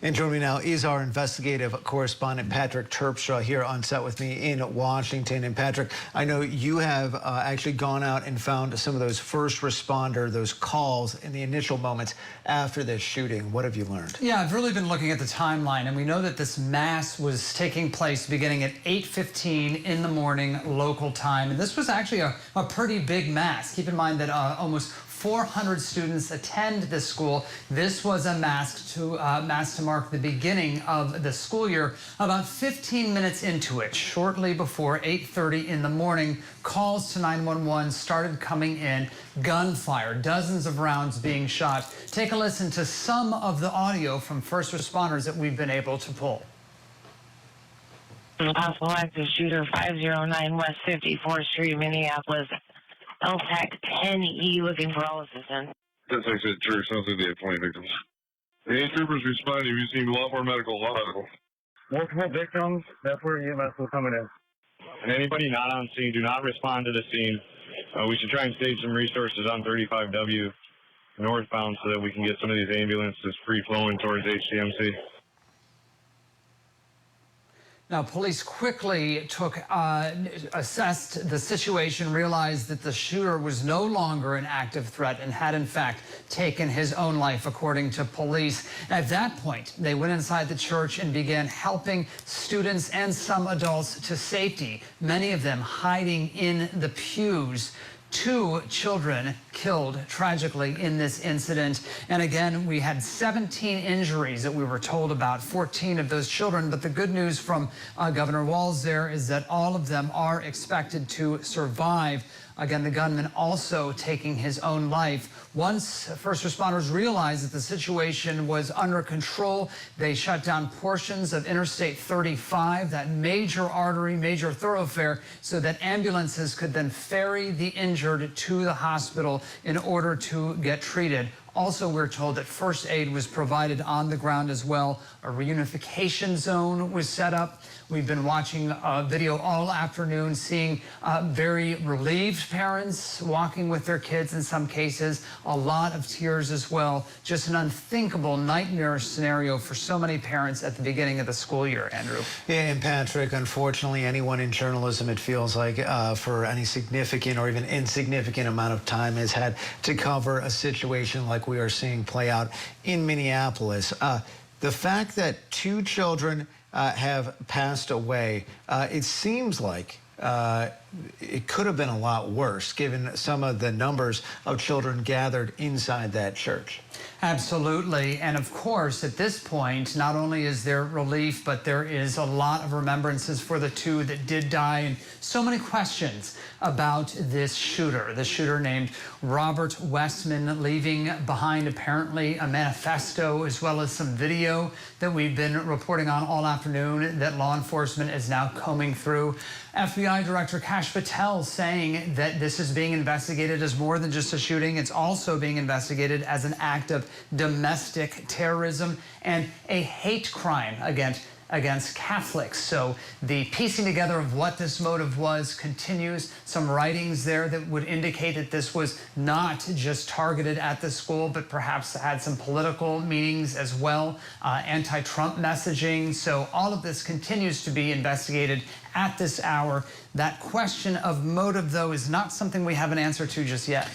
And joining me now is our investigative correspondent, Patrick Terpstra, here on set with me in Washington. And Patrick, I know you have actually gone out and found some of those first responder, those calls in the initial moments after this shooting. What have you learned? Yeah, I've really been looking at the timeline, and we know that this mass was taking place beginning at 8:15 in the morning local time. And this was actually a pretty big mass. Keep in mind that almost 400 students attend this school. This was a mass to mark the beginning of the school year. About 15 minutes into it, shortly before 8:30 in the morning, calls to 911 started coming in. Gunfire, dozens of rounds being shot. Take a listen to some of the audio from first responders that we've been able to pull. Possible active shooter 509 West 54th Street, Minneapolis. LTAC 10E looking for all assistance. That's actually true. Sounds like they have 20 victims. The eight troopers responded. We've seen a lot more medical. Multiple victims. That's where EMS will come in. And anybody not on scene, do not respond to the scene. We should try and save some resources on 35W northbound so that we can get some of these ambulances free-flowing towards HCMC. Now, police quickly assessed the situation, realized that the shooter was no longer an active threat and had, in fact, taken his own life, according to police. At that point, they went inside the church and began helping students and some adults to safety, many of them hiding in the pews. 2 children killed tragically in this incident. And again, we had 17 injuries that we were told about, 14 of those children. But the good news from Governor Walz there is that all of them are expected to survive. Again, the gunman also taking his own life. Once first responders realized that the situation was under control, they shut down portions of Interstate 35, that major artery, major thoroughfare, so that ambulances could then ferry the injured to the hospital in order to get treated. Also, we're told that first aid was provided on the ground as well. A reunification zone was set up. We've been watching a video all afternoon, seeing very relieved parents walking with their kids in some cases, a lot of tears as well. Just an unthinkable nightmare scenario for so many parents at the beginning of the school year, Andrew. Yeah, and Patrick, unfortunately, anyone in journalism, it feels like, for any significant or even insignificant amount of time has had to cover a situation like we are seeing play out in Minneapolis. The fact that 2 children have passed away, it seems like it could have been a lot worse given some of the numbers of children gathered inside that church. Absolutely. And of course, at this point, not only is there relief, but there is a lot of remembrances for the 2 that did die, and so many questions about this shooter named Robert Westman, leaving behind apparently a manifesto as well as some video that we've been reporting on all afternoon that law enforcement is now combing through. FBI Director Kash Patel saying that this is being investigated as more than just a shooting. It's also being investigated as an act of domestic terrorism and a hate crime against Catholics. So the piecing together of what this motive was continues. Some writings there that would indicate that this was not just targeted at the school, but perhaps had some political meanings as well, anti-Trump messaging. So all of this continues to be investigated at this hour. That question of motive, though, is not something we have an answer to just yet.